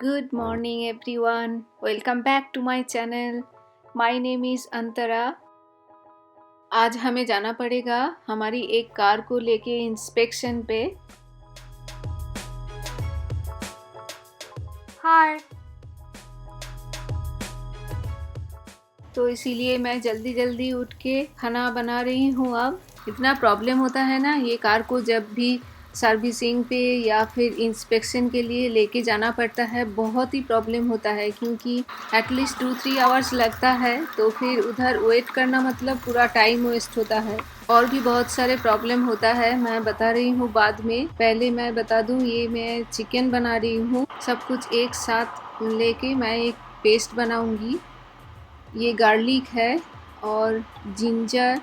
Good morning everyone. Welcome back to my channel. My name is Antara. आज हमें जाना पड़ेगा हमारी एक कार को लेके इंस्पेक्शन पे। हाय। तो इसीलिए मैं जल्दी जल्दी उठ के खाना बना रही हूँ। अब इतना प्रॉब्लम होता है ना ये कार को जब भी सर्विसिंग पे या फिर इंस्पेक्शन के लिए लेके जाना पड़ता है, बहुत ही प्रॉब्लम होता है क्योंकि एटलीस्ट 2-3 आवर्स लगता है। तो फिर उधर वेट करना मतलब पूरा टाइम वेस्ट होता है और भी बहुत सारे प्रॉब्लम होता है। मैं बता रही हूँ बाद में, पहले मैं बता दूँ ये मैं चिकन बना रही हूँ। सब कुछ एक साथ लेके मैं एक पेस्ट बनाऊँगी। ये गार्लिक है और जिंजर,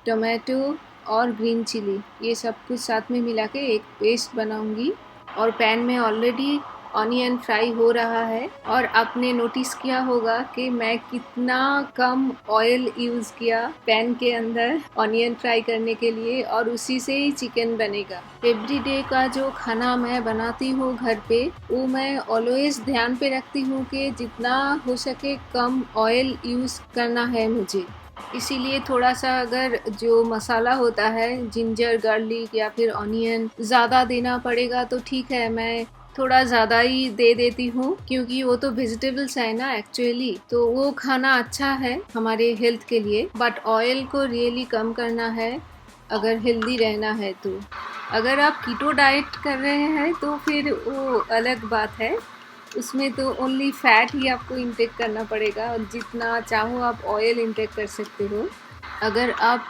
टोमेटो और ग्रीन चिली, ये सब कुछ साथ में मिला के एक पेस्ट बनाऊंगी। और पैन में ऑलरेडी ऑनियन फ्राई हो रहा है। और आपने नोटिस किया होगा कि मैं कितना कम ऑयल यूज़ किया पैन के अंदर ऑनियन फ्राई करने के लिए, और उसी से ही चिकन बनेगा। एवरीडे का जो खाना मैं बनाती हूँ घर पे, वो मैं ऑलवेज ध्यान पे रखती हूँ कि जितना हो सके कम ऑयल यूज़ करना है मुझे। इसीलिए थोड़ा सा अगर जो मसाला होता है जिंजर, गार्लिक या फिर ऑनियन ज़्यादा देना पड़ेगा तो ठीक है, मैं थोड़ा ज़्यादा ही दे देती हूँ क्योंकि वो तो वेजिटेबल्स है ना एक्चुअली, तो वो खाना अच्छा है हमारे हेल्थ के लिए। बट ऑयल को रियली कम करना है अगर हेल्दी रहना है। तो अगर आप कीटो डाइट कर रहे हैं तो फिर वो अलग बात है, उसमें तो ओनली फैट ही आपको इंटेक करना पड़ेगा और जितना चाहो आप ऑयल इंटेक कर सकते हो। अगर आप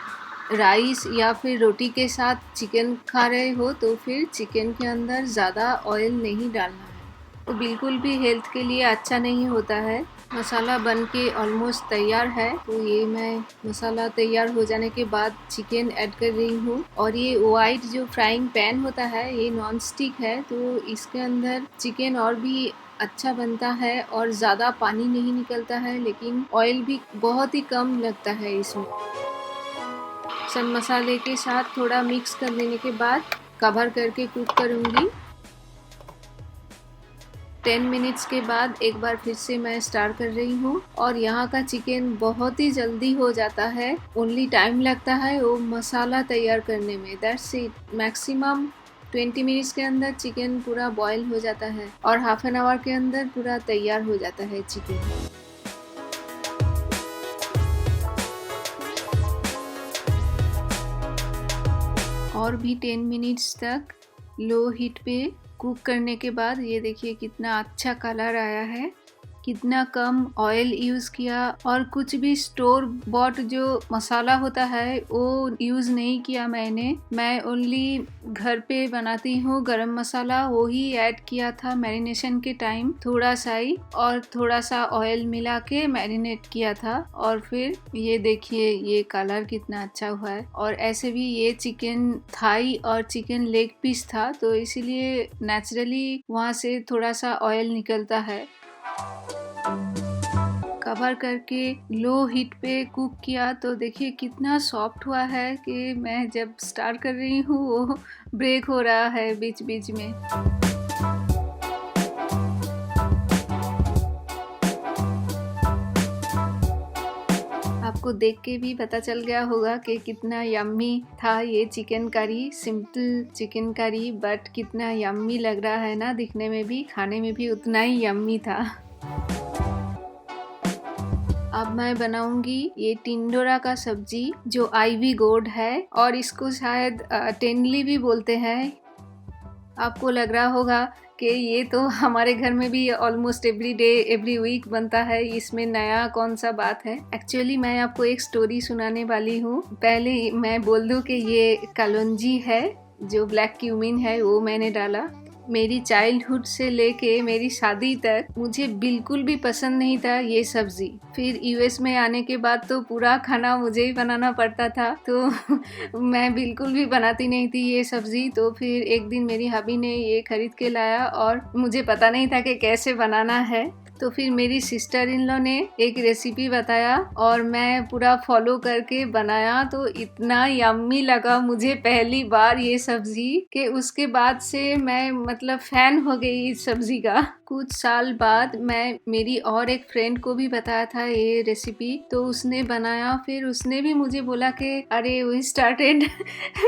राइस या फिर रोटी के साथ चिकन खा रहे हो तो फिर चिकन के अंदर ज़्यादा ऑयल नहीं डालना है, तो बिल्कुल भी हेल्थ के लिए अच्छा नहीं होता है। मसाला बन के ऑलमोस्ट तैयार है, तो ये मैं मसाला तैयार हो जाने के बाद चिकन ऐड कर रही हूँ। और ये वाइट जो फ्राइंग पैन होता है ये नॉन स्टिक है, तो इसके अंदर चिकन और भी अच्छा बनता है और ज़्यादा पानी नहीं निकलता है, लेकिन ऑयल भी बहुत ही कम लगता है इसमें। सब मसाले के साथ थोड़ा मिक्स कर लेने के बाद कवर करके कुक करूँगी। 10 मिनट्स के बाद एक बार फिर से मैं स्टार्ट कर रही हूँ। और यहाँ का चिकन बहुत ही जल्दी हो जाता है, ओनली टाइम लगता है वो मसाला तैयार करने में। That's it. मैक्सिमम 20 मिनट्स के अंदर चिकन पूरा बॉयल हो जाता है और हाफ एन आवर के अंदर पूरा तैयार हो जाता है चिकन। और भी 10 मिनट्स तक लो हीट पे कुक करने के बाद ये देखिए कितना अच्छा कलर आया है, कितना कम ऑयल यूज़ किया और कुछ भी स्टोर बॉट जो मसाला होता है वो यूज़ नहीं किया मैंने। मैं ओनली घर पे बनाती हूँ गरम मसाला, वो ही ऐड किया था मैरिनेशन के टाइम, थोड़ा सा ही, और थोड़ा सा ऑयल मिला के मैरिनेट किया था। और फिर ये देखिए ये कलर कितना अच्छा हुआ है। और ऐसे भी ये चिकन थाई और चिकन लेग पीस था, तो इसीलिए नेचुरली वहाँ से थोड़ा सा ऑयल निकलता है। कवर करके लो हीट पे कुक किया तो देखिए कितना सॉफ्ट हुआ है कि मैं जब स्टार्ट कर रही हूँ वो ब्रेक हो रहा है बीच बीच में। आपको देख के भी पता चल गया होगा कि कितना यम्मी था ये chicken curry. Simple chicken curry but कितना यम्मी लग रहा है ना, दिखने में भी, खाने में भी उतना ही यम्मी था। अब मैं बनाऊंगी ये टिंडोरा का सब्जी जो आईवी गोर्ड है, और इसको शायद टेंडली भी बोलते हैं। आपको लग रहा होगा कि ये तो हमारे घर में भी almost every day every week बनता है, इसमें नया कौन सा बात है। एक्चुअली मैं आपको एक स्टोरी सुनाने वाली हूँ। पहले मैं बोल दूँ कि ये कलौंजी है, जो ब्लैक क्यूमिन है वो मैंने डाला। मेरी चाइल्डहुड से लेके मेरी शादी तक मुझे बिल्कुल भी पसंद नहीं था ये सब्जी। फिर यूएस में आने के बाद तो पूरा खाना मुझे ही बनाना पड़ता था, तो मैं बिल्कुल भी बनाती नहीं थी ये सब्जी। तो फिर एक दिन मेरी हबी ने ये खरीद के लाया और मुझे पता नहीं था कि कैसे बनाना है। तो फिर मेरी सिस्टर इन लॉ ने एक रेसिपी बताया और मैं पूरा फॉलो करके बनाया, तो इतना यम्मी लगा मुझे पहली बार ये सब्जी कि उसके बाद से मैं मतलब फैन हो गई इस सब्जी का। कुछ साल बाद मैं मेरी और एक फ्रेंड को भी बताया था ये रेसिपी, तो उसने बनाया, फिर उसने भी मुझे बोला कि अरे वी स्टार्टेड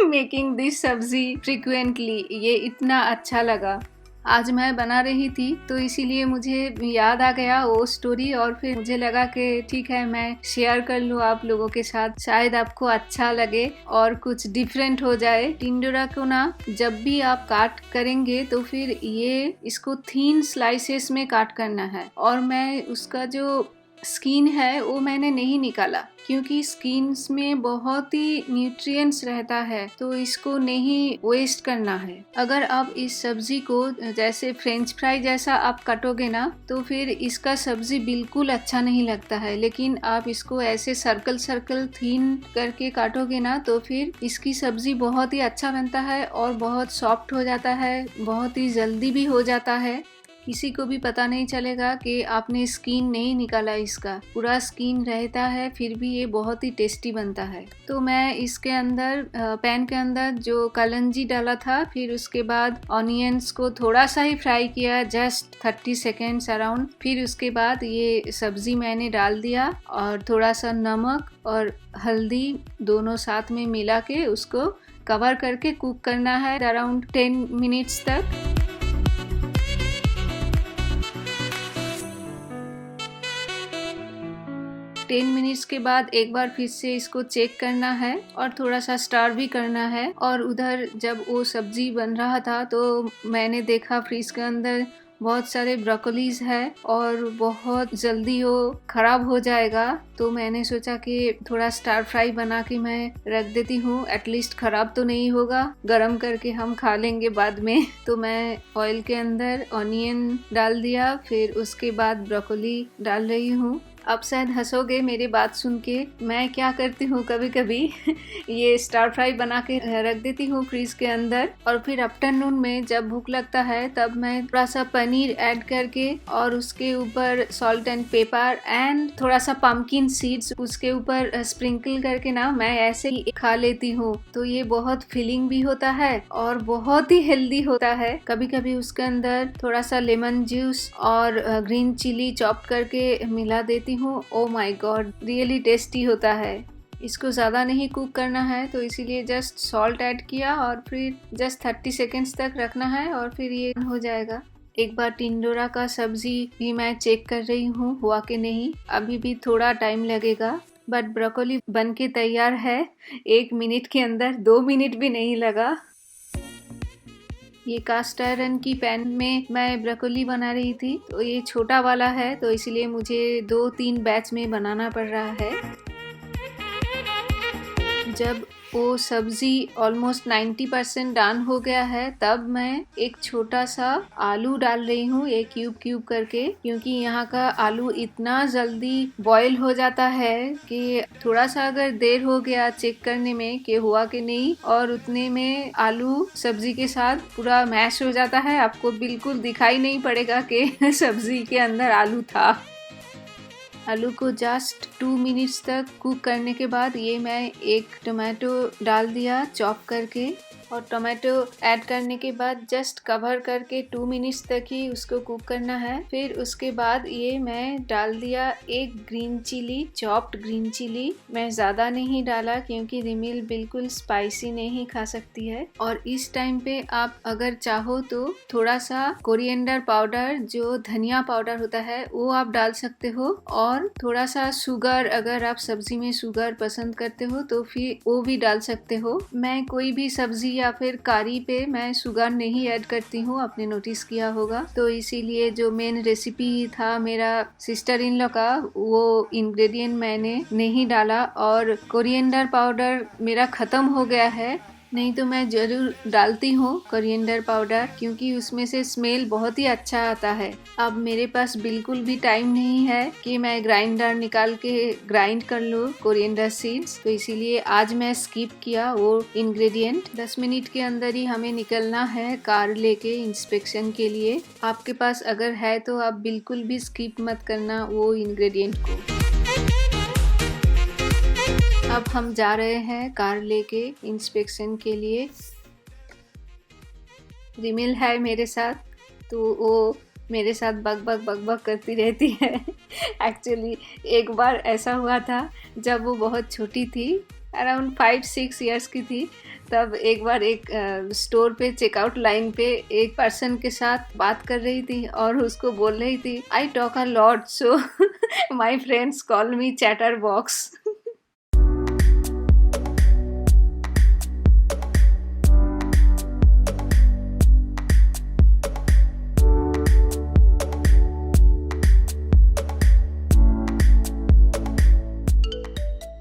मेकिंग दिस सब्जी फ्रीक्वेंटली, ये इतना अच्छा लगा। आज मैं बना रही थी तो इसीलिए मुझे याद आ गया वो स्टोरी, और फिर मुझे लगा कि ठीक है मैं शेयर कर लूँ आप लोगों के साथ, शायद आपको अच्छा लगे और कुछ डिफरेंट हो जाए। टिंडोरा को ना जब भी आप काट करेंगे तो फिर ये इसको थिन स्लाइसेस में काट करना है, और मैं उसका जो स्किन है वो मैंने नहीं निकाला क्योंकि स्किन्स में बहुत ही न्यूट्रिएंट्स रहता है, तो इसको नहीं वेस्ट करना है। अगर आप इस सब्जी को जैसे फ्रेंच फ्राई जैसा आप काटोगे ना तो फिर इसका सब्जी बिल्कुल अच्छा नहीं लगता है, लेकिन आप इसको ऐसे सर्कल सर्कल थिन करके काटोगे ना तो फिर इसकी सब्जी बहुत ही अच्छा बनता है और बहुत सॉफ्ट हो जाता है, बहुत ही जल्दी भी हो जाता है। किसी को भी पता नहीं चलेगा कि आपने स्किन नहीं निकाला, इसका पूरा स्किन रहता है, फिर भी ये बहुत ही टेस्टी बनता है। तो मैं इसके अंदर पैन के अंदर जो कलंजी डाला था, फिर उसके बाद ऑनियंस को थोड़ा सा ही फ्राई किया, जस्ट 30 सेकेंड्स अराउंड। फिर उसके बाद ये सब्जी मैंने डाल दिया और थोड़ा सा नमक और हल्दी दोनों साथ में मिला के उसको कवर करके कुक करना है अराउंड 10 मिनट्स तक। 10 मिनट्स के बाद एक बार फिर से इसको चेक करना है और थोड़ा सा स्टार भी करना है। और उधर जब वो सब्जी बन रहा था तो मैंने देखा फ्रीज के अंदर बहुत सारे ब्रोकोलीज है और बहुत जल्दी वो खराब हो जाएगा, तो मैंने सोचा कि थोड़ा स्टार फ्राई बना के मैं रख देती हूँ, एटलीस्ट खराब तो नहीं होगा, गरम करके हम खा लेंगे बाद में। तो मैं ऑयल के अंदर ऑनियन डाल दिया, फिर उसके बाद ब्रोकोली डाल रही हूँ। अब शायद हंसोगे मेरी बात सुन के, मैं क्या करती हूँ कभी कभी ये स्टार फ्राई बना के रख देती हूँ फ्रीज के अंदर, और फिर आफ्टरनून में जब भूख लगता है तब मैं थोड़ा सा पनीर ऐड करके और उसके ऊपर सॉल्ट एंड पेपर एंड थोड़ा सा पम्पकिन सीड्स उसके ऊपर स्प्रिंकल करके ना मैं ऐसे ही खा लेती हूँ। तो ये बहुत फिलिंग भी होता है और बहुत ही हेल्दी होता है। कभी कभी उसके अंदर थोड़ा सा लेमन जूस और ग्रीन चिली चॉप करके मिला देती हूँ। Oh my God, really tasty होता है। इसको ज़्यादा नहीं कुक करना है तो इसीलिए जस्ट सॉल्ट ऐड किया और फिर जस्ट 30 सेकेंड्स तक रखना है और फिर ये हो जाएगा। एक बार टिंडोरा का सब्जी भी मैं चेक कर रही हूँ हुआ कि नहीं, अभी भी थोड़ा टाइम लगेगा, बट ब्रोकोली बन के तैयार है 1 मिनट के अंदर, 2 मिनट भी नहीं लगा। ये कास्ट आयरन की पैन में मैं ब्रोकोली बना रही थी, तो ये छोटा वाला है तो इसलिए मुझे 2-3 बैच में बनाना पड़ रहा है। जब वो सब्जी ऑलमोस्ट 90% डन हो गया है तब मैं एक छोटा सा आलू डाल रही हूँ, एक क्यूब करके, क्योंकि यहाँ का आलू इतना जल्दी बॉईल हो जाता है कि थोड़ा सा अगर देर हो गया चेक करने में कि हुआ कि नहीं, और उतने में आलू सब्जी के साथ पूरा मैश हो जाता है, आपको बिल्कुल दिखाई नहीं पड़ेगा कि सब्जी के अंदर आलू था। आलू को जस्ट 2 मिनट्स तक कुक करने के बाद ये मैं एक टोमेटो डाल दिया चॉप करके, और टोमेटो ऐड करने के बाद जस्ट कवर करके 2 मिनट्स तक ही उसको कुक करना है। फिर उसके बाद ये मैं डाल दिया एक green chilli, chopped green chilli. मैं ज़्यादा नहीं डाला क्योंकि रिमिल बिल्कुल स्पाइसी नहीं खा सकती है। और इस टाइम पे आप अगर चाहो तो थोड़ा सा कोरिएंडर पाउडर, जो धनिया पाउडर होता है, वो आप डाल सकते हो, और थोड़ा सा शुगर, अगर आप सब्जी में शुगर पसंद करते हो तो फिर वो भी डाल सकते हो। मैं कोई भी सब्जी या फिर कारी पे मैं शुगर नहीं ऐड करती हूँ, आपने नोटिस किया होगा। तो इसीलिए जो मेन रेसिपी था मेरा सिस्टर इन लॉ का, वो इंग्रेडिएंट मैंने नहीं डाला। और कोरिएंडर पाउडर मेरा ख़त्म हो गया है, नहीं तो मैं ज़रूर डालती हूँ कोरिएंडर पाउडर, क्योंकि उसमें से स्मेल बहुत ही अच्छा आता है। अब मेरे पास बिल्कुल भी टाइम नहीं है कि मैं ग्राइंडर निकाल के ग्राइंड कर लूँ कोरिएंडर सीड्स, तो इसीलिए आज मैं स्किप किया वो इंग्रेडिएंट। 10 मिनट के अंदर ही हमें निकलना है कार लेके इंस्पेक्शन के लिए। आपके पास अगर है तो आप बिल्कुल भी स्किप मत करना वो इंग्रेडिएंट को। अब हम जा रहे हैं कार लेके इंस्पेक्शन के लिए। रिमिल है मेरे साथ, तो वो मेरे साथ बक बक करती रहती है। एक्चुअली एक बार ऐसा हुआ था जब वो बहुत छोटी थी, अराउंड 5-6 इयर्स की थी, तब एक बार एक स्टोर पे चेकआउट लाइन पे एक पर्सन के साथ बात कर रही थी और उसको बोल रही थी, I talk a lot so my friends call me chatter box.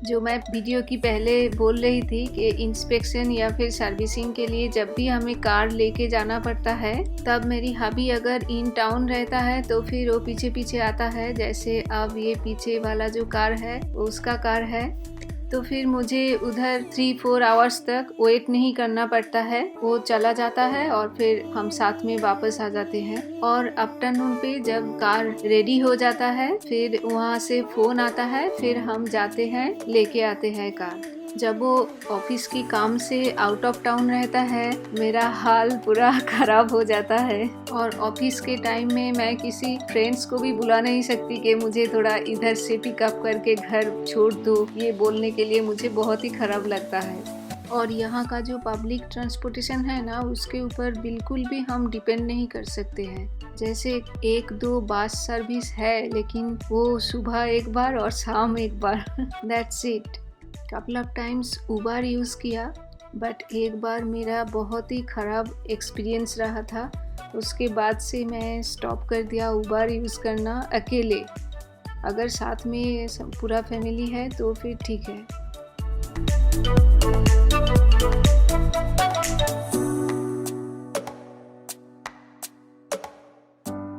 जो मैं वीडियो की पहले बोल रही थी कि इंस्पेक्शन या फिर सर्विसिंग के लिए जब भी हमें कार लेके जाना पड़ता है, तब मेरी हबी अगर इन टाउन रहता है तो फिर वो पीछे पीछे आता है। जैसे अब ये पीछे वाला जो कार है उसका कार है, तो फिर मुझे उधर 3-4 आवर्स तक वेट नहीं करना पड़ता है। वो चला जाता है और फिर हम साथ में वापस आ जाते हैं। और आफ्टरनून पे जब कार रेडी हो जाता है, फिर वहाँ से फ़ोन आता है, फिर हम जाते हैं लेके आते हैं कार। जब वो ऑफिस की काम से आउट ऑफ टाउन रहता है, मेरा हाल पूरा ख़राब हो जाता है। और ऑफिस के टाइम में मैं किसी फ्रेंड्स को भी बुला नहीं सकती कि मुझे थोड़ा इधर से पिकअप करके घर छोड़ दो, ये बोलने के लिए मुझे बहुत ही ख़राब लगता है। और यहाँ का जो पब्लिक ट्रांसपोर्टेशन है ना, उसके ऊपर बिल्कुल भी हम डिपेंड नहीं कर सकते हैं। जैसे 1-2 बस सर्विस है, लेकिन वो सुबह एक बार और शाम एक बार, that's it. Couple of times Uber use किया, बट एक बार मेरा बहुत ही ख़राब एक्सपीरियंस रहा था। उसके बाद से मैं स्टॉप कर दिया उबर यूज़ करना अकेले। अगर साथ में पूरा फैमिली है तो फिर ठीक है।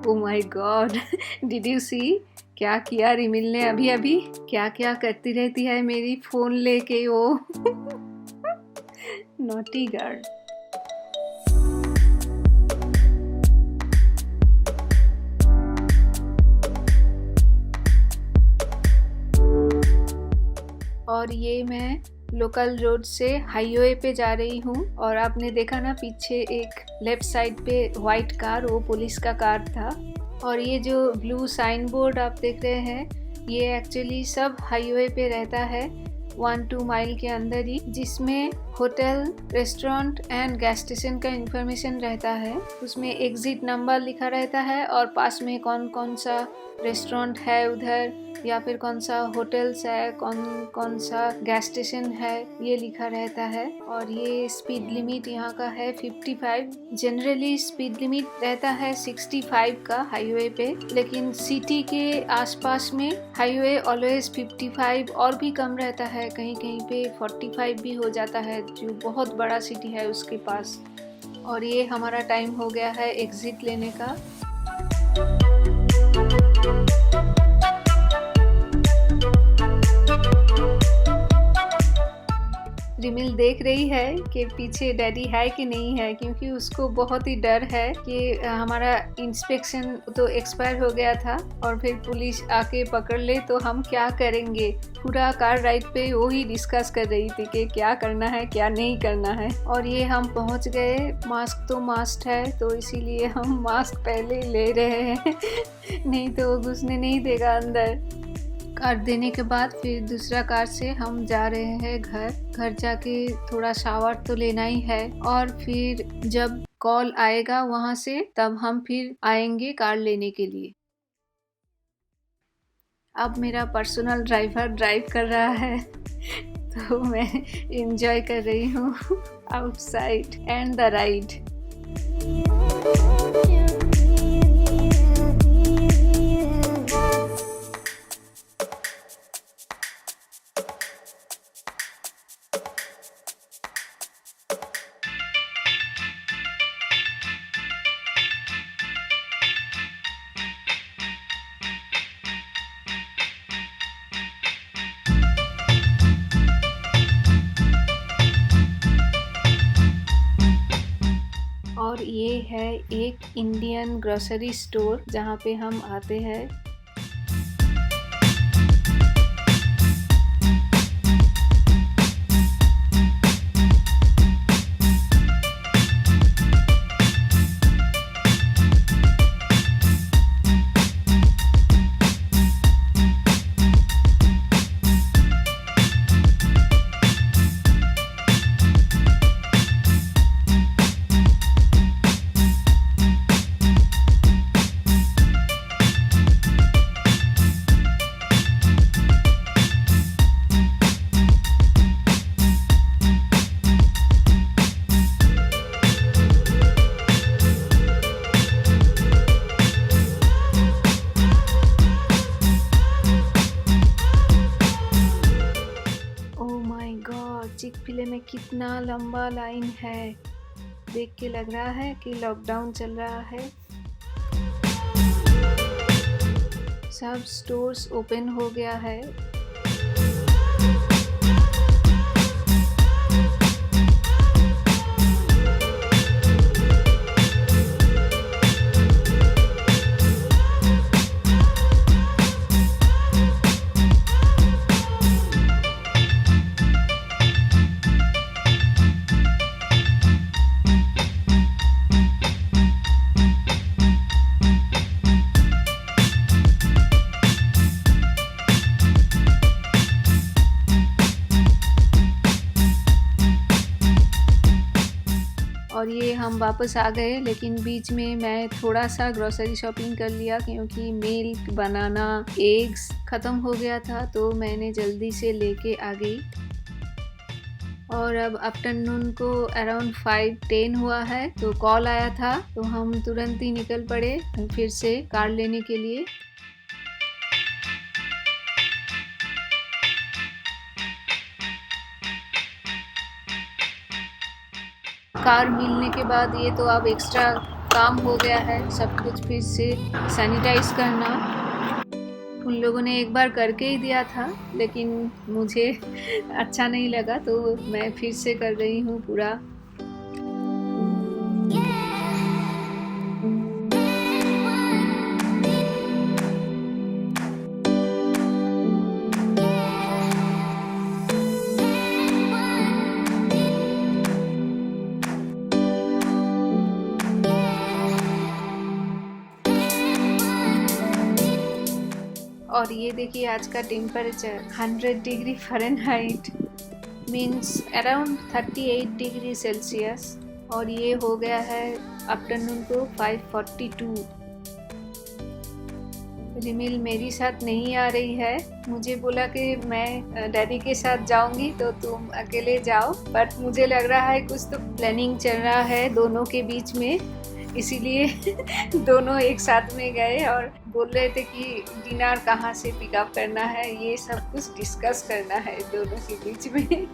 Oh my god, did you see क्या किया रिमिल ने अभी अभी? क्या क्या करती रहती है मेरी फ़ोन लेके वो। Naughty girl. और ये मैं लोकल रोड से हाईवे पे जा रही हूँ, और आपने देखा ना पीछे एक लेफ्ट साइड पे वाइट कार, वो पुलिस का कार था। और ये जो ब्लू साइन बोर्ड आप देख रहे हैं, ये एक्चुअली सब हाईवे पे रहता है 1-2 माइल के अंदर ही, जिसमें hotel, restaurant and gas station का इंफॉर्मेशन रहता है। उसमें एग्जिट नंबर लिखा रहता है और पास में कौन कौन सा रेस्टोरेंट है उधर, या फिर कौन सा होटल्स है, कौन कौन सा गैस स्टेशन है, ये लिखा रहता है। और ये स्पीड लिमिट यहाँ का है 55। जनरली स्पीड लिमिट रहता है 65 का हाईवे पे, लेकिन सिटी के आसपास में हाईवे ऑलवेज 55 और भी कम रहता है। कहीं कहीं पे 45 भी हो जाता है, जो बहुत बड़ा सिटी है उसके पास। और ये हमारा टाइम हो गया है एग्जिट लेने का। रिमिल देख रही है कि पीछे डैडी है कि नहीं है, क्योंकि उसको बहुत ही डर है कि हमारा इंस्पेक्शन तो एक्सपायर हो गया था और फिर पुलिस आके पकड़ ले तो हम क्या करेंगे। पूरा कार राइड पे वो ही डिस्कस कर रही थी कि क्या करना है क्या नहीं करना है। और ये हम पहुंच गए। मास्क तो मास्ट है, तो इसीलिए हम मास्क पहले ले रहे हैं नहीं तो वो घुसने नहीं देगा अंदर। कार देने के बाद फिर दूसरा कार से हम जा रहे हैं घर जाके थोड़ा शावर तो लेना ही है, और फिर जब कॉल आएगा वहाँ से तब हम फिर आएंगे कार लेने के लिए। अब मेरा पर्सनल ड्राइवर ड्राइव कर रहा है तो मैं एंजॉय कर रही हूँ आउटसाइड एंड द राइड। और ये है एक इंडियन ग्रोसरी स्टोर जहाँ पे हम आते हैं। चिक-फील-ए में कितना लंबा लाइन है, देख के लग रहा है कि लॉकडाउन चल रहा है। सब स्टोर्स ओपन हो गया है। और ये हम वापस आ गए, लेकिन बीच में मैं थोड़ा सा ग्रोसरी शॉपिंग कर लिया क्योंकि मिल्क, बनाना, एग्स ख़त्म हो गया था, तो मैंने जल्दी से लेके आ गई। और अब आफ्टरनून को अराउंड 5:10 हुआ है, तो कॉल आया था, तो हम तुरंत ही निकल पड़े फिर से कार लेने के लिए। कार मिलने के बाद ये तो अब एक्स्ट्रा काम हो गया है, सब कुछ फिर से सैनिटाइज करना। उन लोगों ने एक बार करके ही दिया था, लेकिन मुझे अच्छा नहीं लगा, तो मैं फिर से कर रही हूँ पूरा। और ये देखिए आज का temperature 100 degree Fahrenheit means around 38 degree Celsius, और ये हो गया है आफ्टरनून को 5:42। रिमिल मेरी साथ नहीं आ रही है, मुझे बोला कि मैं डैडी के साथ जाऊंगी तो तुम अकेले जाओ, बट मुझे लग रहा है कुछ तो प्लानिंग चल रहा है दोनों के बीच में, इसीलिए दोनों एक साथ में गए और बोल रहे थे कि डिनर कहाँ से पिकअप करना है, ये सब कुछ डिस्कस करना है दोनों के बीच में।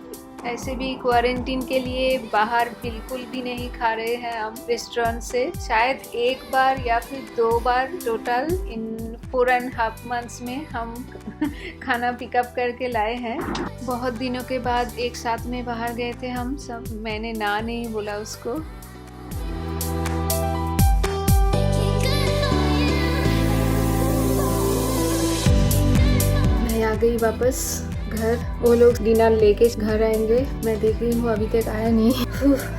ऐसे भी क्वारंटीन के लिए बाहर बिल्कुल भी नहीं खा रहे हैं हम रेस्टोरेंट से, शायद एक बार या फिर 2 बार टोटल इन 4.5 months में हम खाना पिकअप करके लाए हैं। बहुत दिनों के बाद एक साथ में बाहर गए थे हम सब, मैंने ना नहीं बोला उसको। आ गई वापस घर, वो लोग डिनर लेके घर आएंगे, मैं देख रही हूँ अभी तक आया नहीं।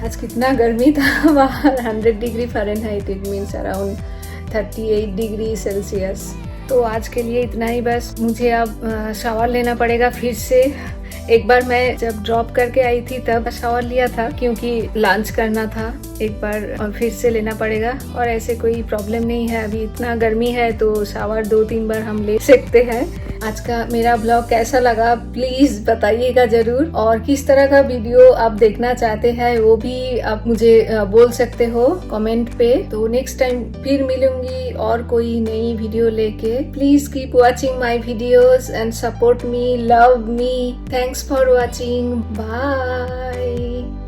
आज कितना गर्मी था बाहर, 100 degree Fahrenheit, it means around 38 degree Celsius. तो आज के लिए इतना ही बस। मुझे अब शावर लेना पड़ेगा फिर से। एक बार मैं जब ड्रॉप करके आई थी तब शावर लिया था क्योंकि लंच करना था, एक बार और फिर से लेना पड़ेगा। और ऐसे कोई प्रॉब्लम नहीं है, अभी इतना गर्मी है तो शावर 2-3 बार हम ले सकते हैं। आज का मेरा ब्लॉग कैसा लगा प्लीज़ बताइएगा ज़रूर, और किस तरह का वीडियो आप देखना चाहते हैं वो भी आप मुझे बोल सकते हो कमेंट पे। तो नेक्स्ट टाइम फिर मिलूंगी और कोई नई वीडियो लेके। Please keep watching my videos and support me, love me. Thanks for watching, bye.